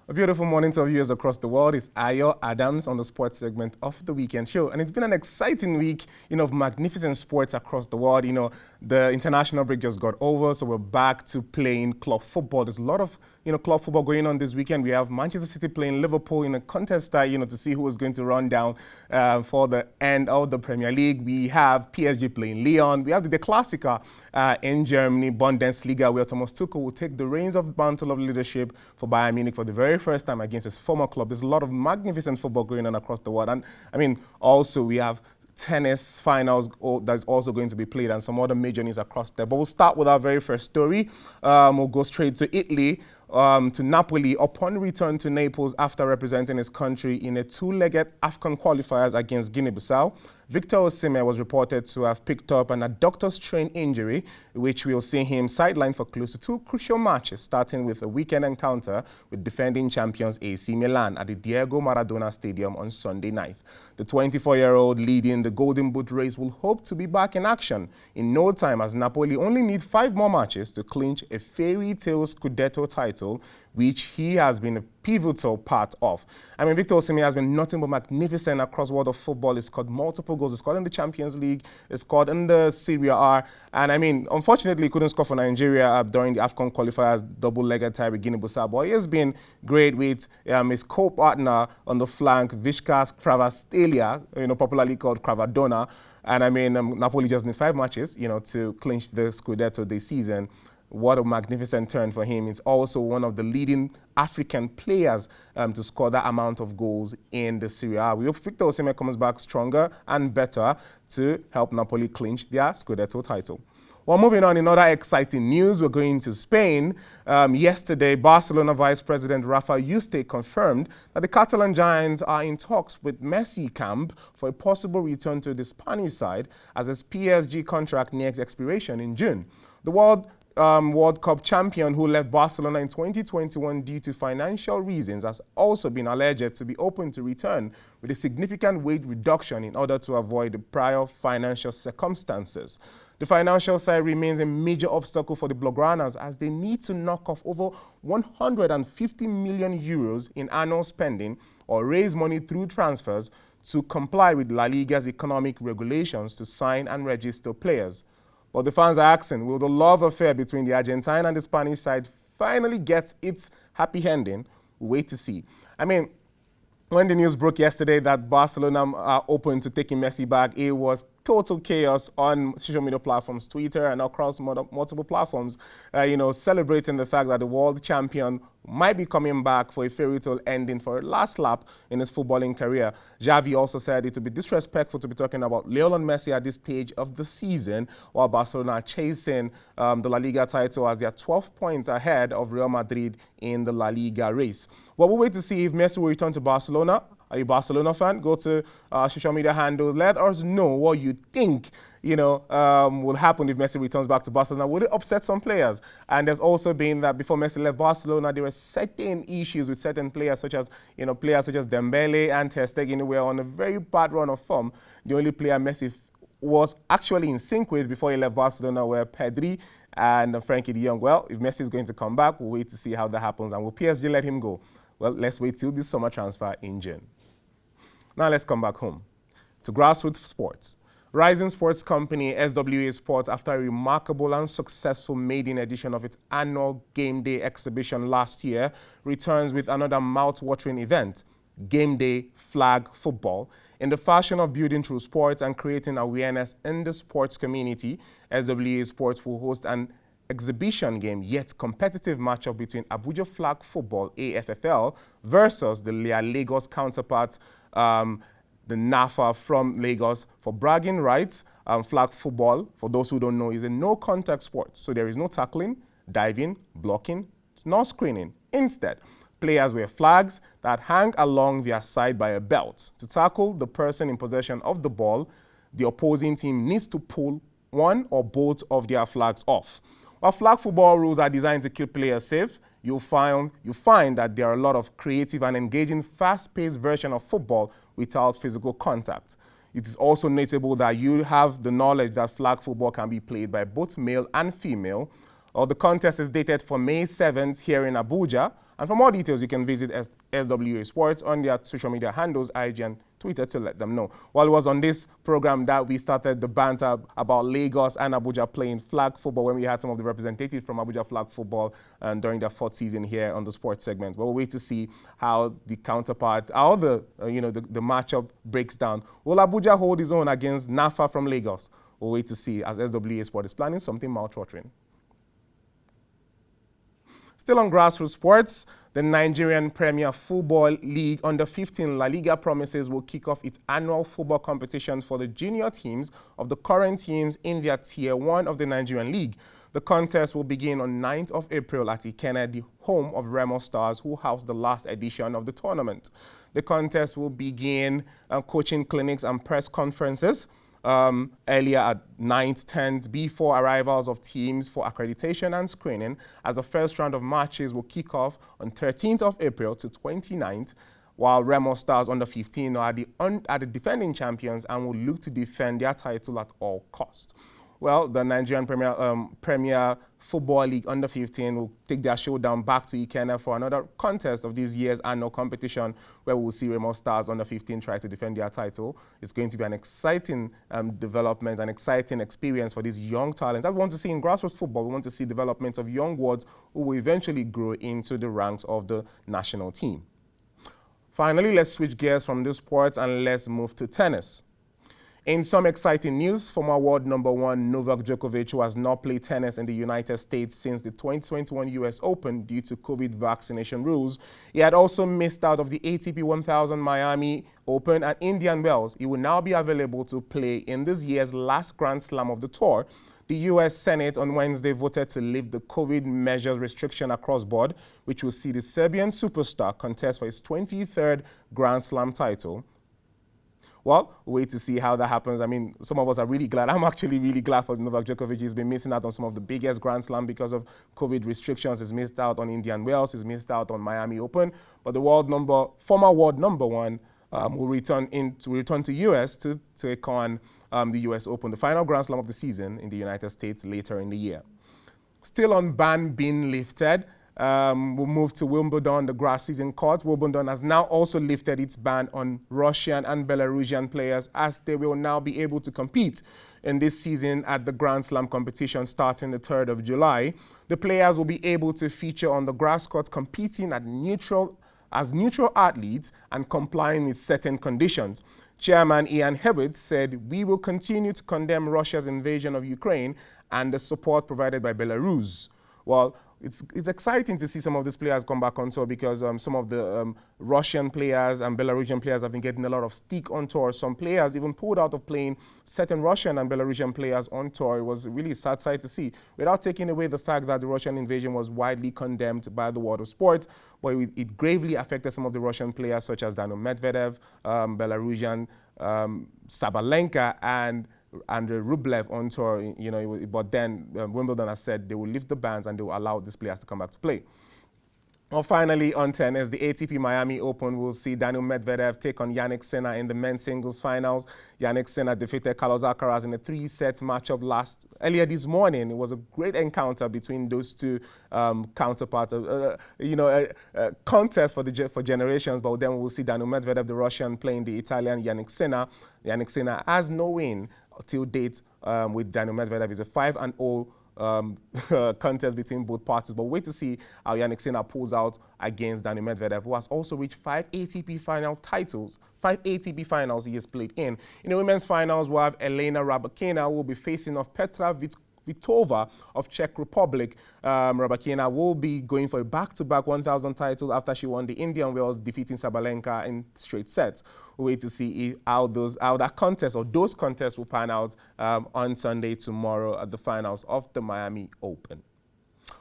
A beautiful morning to our viewers across the world. It's Ayo Adams on the sports segment of the weekend show. And it's been an exciting week, of magnificent sports across the world. The international break just got over, so we're back to playing club football. There's a lot of, club football going on this weekend. We have Manchester City playing Liverpool in a contest tie, to see who is going to run down for the end of the Premier League. We have PSG playing Lyon. We have the Klassiker in Germany, Bundesliga, where Thomas Tuchel will take the reins of mantle of leadership for Bayern Munich for the very first time against his former club. There's a lot of magnificent football going on across the world. And also we have tennis finals that's also going to be played and some other major news across there. But we'll start with our very first story. We'll go straight to Italy, to Napoli upon return to Naples after representing his country in a two-legged AFCON qualifiers against Guinea-Bissau. Victor Osimhen was reported to have picked up an adductor strain injury, which will see him sidelined for close to two crucial matches, starting with a weekend encounter with defending champions AC Milan at the Diego Maradona Stadium on Sunday night. The 24-year-old leading the Golden Boot race will hope to be back in action in no time, as Napoli only need 5 more matches to clinch a fairy tale Scudetto title, which he has been a pivotal part of. Victor Osimhen has been nothing but magnificent across world of football. He scored multiple goals. He scored in the Champions League. He scored in the Serie A. And unfortunately, he couldn't score for Nigeria during the AFCON qualifiers double-legged tie with Guinea-Bissau. But he has been great with his co-partner on the flank, Vishkas Kravastelia, popularly called Cravadona. And Napoli just needs 5 matches, to clinch the Scudetto this season. What a magnificent turn for him. He's also one of the leading African players to score that amount of goals in the Serie A. We hope Victor Osimhen comes back stronger and better to help Napoli clinch their Scudetto title. Well, moving on, in other exciting news, we're going to Spain. Yesterday, Barcelona Vice President Rafa Yuste confirmed that the Catalan Giants are in talks with Messi camp for a possible return to the Spanish side as his PSG contract nears expiration in June. The World Cup champion, who left Barcelona in 2021 due to financial reasons, has also been alleged to be open to return with a significant wage reduction in order to avoid the prior financial circumstances. The financial side remains a major obstacle for the Blaugranas, as they need to knock off over 150 million euros in annual spending or raise money through transfers to comply with La Liga's economic regulations to sign and register players. But the fans are asking, will the love affair between the Argentine and the Spanish side finally get its happy ending? We'll wait to see. When the news broke yesterday that Barcelona are open to taking Messi back, it was total chaos on social media platforms, Twitter and across multiple platforms, celebrating the fact that the world champion might be coming back for a fairy tale ending for a last lap in his footballing career. Xavi also said it would be disrespectful to be talking about Lionel Messi at this stage of the season, while Barcelona are chasing the La Liga title as they are 12 points ahead of Real Madrid in the La Liga race. Well, we'll wait to see if Messi will return to Barcelona. Are you a Barcelona fan? Go to our social media handle. Let us know what you think, will happen if Messi returns back to Barcelona. Would it upset some players? And there's also been that before Messi left Barcelona, there were certain issues with certain players, such as, players such as Dembele and Ter Stegen, who were on a very bad run of form. The only player Messi was actually in sync with before he left Barcelona were Pedri and Frankie de Jong. Well, if Messi is going to come back, we'll wait to see how that happens. And will PSG let him go? Well, let's wait till this summer transfer in June. Now let's come back home to grassroots sports. Rising sports company SWA Sports, after a remarkable and successful maiden edition of its annual Game Day exhibition last year, returns with another mouth-watering event, Game Day Flag Football. In the fashion of building through sports and creating awareness in the sports community, SWA Sports will host an exhibition game yet competitive matchup between Abuja Flag Football AFFL versus the Lagos counterpart, the NAFA from Lagos. For bragging rights, flag football, for those who don't know, is a no-contact sport. So there is no tackling, diving, blocking, nor screening. Instead, players wear flags that hang along their side by a belt. To tackle the person in possession of the ball, the opposing team needs to pull one or both of their flags off. While flag football rules are designed to keep players safe, you find that there are a lot of creative and engaging fast-paced version of football without physical contact. It is also notable that you have the knowledge that flag football can be played by both male and female. The contest is dated for May 7th here in Abuja. And for more details, you can visit SWA Sports on their social media handles, IG and Twitter, to let them know. While it was on this program that we started the banter about Lagos and Abuja playing flag football, when we had some of the representatives from Abuja flag football during their 4th season here on the sports segment. But we'll wait to see how the counterpart, how the matchup breaks down. Will Abuja hold his own against Nafa from Lagos? We'll wait to see, as SWA Sport is planning something mouth-watering. Still on grassroots sports, the Nigerian Premier Football League Under-15 Laliga promises will kick off its annual football competitions for the junior teams of the current teams in their Tier 1 of the Nigerian League. The contest will begin on 9th of April at Ikenne, the home of Remo Stars, who housed the last edition of the tournament. The contest will begin coaching clinics and press conferences earlier at 9th, 10th, before arrivals of teams for accreditation and screening, as the first round of matches will kick off on 13th of April to 29th, while Remo Stars Under-15 are the defending champions and will look to defend their title at all costs. Well, the Nigerian Premier Football League Under-15 will take their showdown back to Ikenne for another contest of this year's annual competition, where we'll see Remo Stars Under-15 try to defend their title. It's going to be an exciting development, an exciting experience for these young talents that we want to see in grassroots football. We want to see development of young wards who will eventually grow into the ranks of the national team. Finally, let's switch gears from this sport and let's move to tennis. In some exciting news, former world number 1 Novak Djokovic, who has not played tennis in the United States since the 2021 US Open due to COVID vaccination rules, he had also missed out of the ATP 1000 Miami Open and Indian Wells. He will now be available to play in this year's last Grand Slam of the tour. The U.S. Senate on Wednesday voted to lift the COVID measures restriction across board, which will see the Serbian superstar contest for his 23rd Grand Slam title. Well, wait to see how that happens. I mean, some of us are really glad. I'm actually really glad for Novak Djokovic. He's been missing out on some of the biggest Grand Slam because of COVID restrictions. He's missed out on Indian Wells. He's missed out on Miami Open. But the former world number 1 will return to US to take on the US Open, the final Grand Slam of the season in the United States later in the year. Still on ban being lifted. We'll move to Wimbledon, the grass season court. Wimbledon has now also lifted its ban on Russian and Belarusian players, as they will now be able to compete in this season at the Grand Slam competition starting the 3rd of July. The players will be able to feature on the grass court competing as neutral athletes and complying with certain conditions. Chairman Ian Hewitt said, "We will continue to condemn Russia's invasion of Ukraine and the support provided by Belarus." Well, it's exciting to see some of these players come back on tour, because some of the Russian players and Belarusian players have been getting a lot of stick on tour. Some players even pulled out of playing certain Russian and Belarusian players on tour. It was a really sad sight to see, without taking away the fact that the Russian invasion was widely condemned by the world of sport. But it gravely affected some of the Russian players, such as Daniil Medvedev, Belarusian Sabalenka, and Andrei Rublev on tour, but then Wimbledon has said they will lift the bans and they will allow these players to come back to play. Well, finally, on tennis, the ATP Miami Open will see Daniil Medvedev take on Jannik Sinner in the men's singles finals. Jannik Sinner defeated Carlos Alcaraz in a 3-set matchup earlier this morning. It was a great encounter between those two counterparts, a contest for generations. But then we'll see Daniil Medvedev, the Russian, playing the Italian Jannik Sinner. Jannik Sinner has no win till date with Daniil Medvedev. It's a 5-0 contest between both parties, but wait to see how Jannik Sinner pulls out against Daniil Medvedev, who has also reached 5 ATP final titles, 5 ATP finals he has played in. In the women's finals, we'll have Elena Rybakina, who will be facing off Petra Vitova of Czech Republic. Rybakina will be going for a back-to-back 1,000 title after she won the Indian Wells, defeating Sabalenka in straight sets. We'll wait to see how those contests will pan out on Sunday, tomorrow, at the finals of the Miami Open.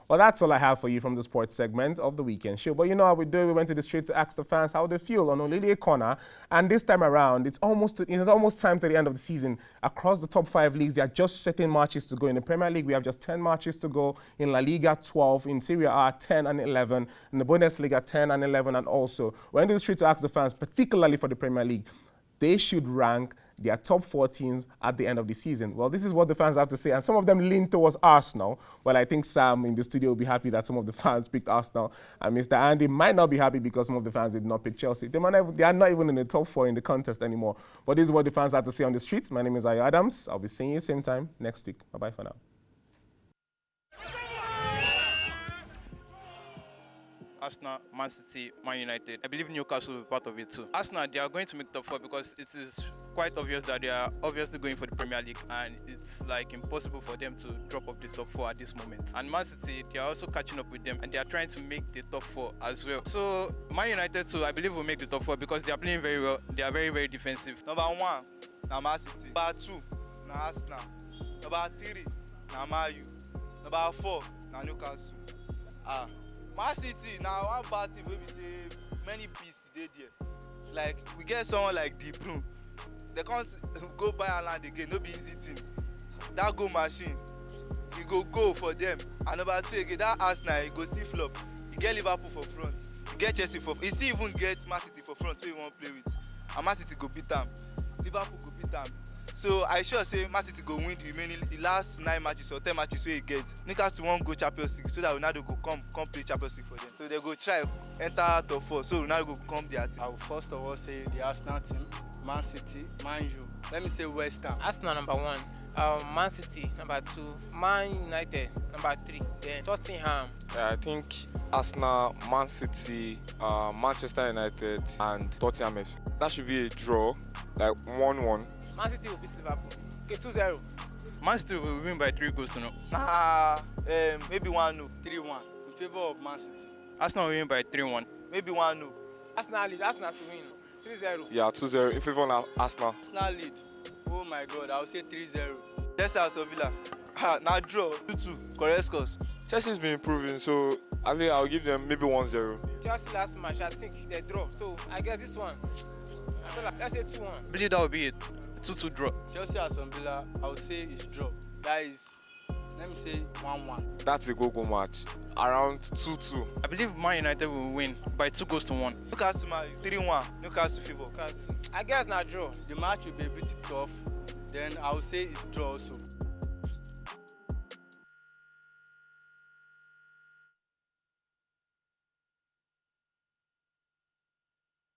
Well, that's all I have for you from the sports segment of the weekend show. But you know how we do. We went to the street to ask the fans how they feel on Olile Corner. And this time around, it's almost time to the end of the season. Across the top 5 leagues, there are just certain matches to go. In the Premier League, we have just 10 matches to go. In Laliga, 12. In Serie 10 and 11. In the Bundesliga, 10 and 11. And also, we went to the street to ask the fans, particularly for the Premier League, they should rank their top 4 teams at the end of the season. Well, this is what the fans have to say, and some of them lean towards Arsenal. Well, I think Sam in the studio will be happy that some of the fans picked Arsenal, and Mr. Andy might not be happy because some of the fans did not pick Chelsea. They are not even in the top 4 in the contest anymore. But this is what the fans have to say on the streets. My name is Ayo Adams. I'll be seeing you same time next week. Bye-bye for now. Arsenal, Man City, Man United. I believe Newcastle will be part of it too. Arsenal, they are going to make top 4 because it is quite obvious that they are obviously going for the Premier League, and it's like impossible for them to drop off the top 4 at this moment. And Man City, they are also catching up with them, and they are trying to make the top 4 as well. So Man United too, I believe will make the top 4 because they are playing very well. They are very, very defensive. Number 1, na Man City. Number 2, na Arsenal. Number 3, na Man U. Number 4, na Newcastle. Man City now one bad thing wey be say many beasts dey there. Like we get someone like De Bruyne, they can't go buy Haaland again, no be easy thing. That goal machine, e go for them. And number 2 again, that Arsenal, e go still flop. E get Liverpool for front, e get Chelsea for front, e still even get Man City for front wey e wan play with. And Man City go beat am, Liverpool go beat am. So I sure say Man City go win the last 9 matches or 10 matches wey e get. Newcastle wan go Champions League so that Ronaldo go come play Champions League for them. So they go try enter top 4 so Ronaldo go come their team. I will first of all say the Arsenal team, Man City, Man U. Let me say West Ham. Arsenal number 1, Man City number 2, Man United number 3, then Tottenham. I think Arsenal, Man City, Manchester United, and Tottenham. That should be a draw, like 1-1. Man City will beat Liverpool. Okay, 2-0. Man City will win by 3 goals to 0. Maybe 1-0. 3-1 in favor of Man City. Arsenal will win by 3-1. Maybe 1-0. Arsenal lead. Arsenal to win. 3-0. Yeah, 2-0 in favor of Arsenal. Arsenal lead. Oh my God, I will say 3-0. Chelsea and Villa. Now draw 2-2. Correct scores. Chelsea's been improving, so I think I'll give them maybe 1-0. Chelsea last match, I think they draw. So I guess this one, I feel like, let's say 2-1. I believe that will be it. 2-2 draw. Chelsea and Villa, I would say it's draw. That is, let me say 1-1. That's a go-go match. Around 2-2. I believe Man United will win by 2 goals to 1. Newcastle 3-1. Newcastle favor. Newcastle. I guess not draw. The match will be a bit tough. Then I would say it's draw also.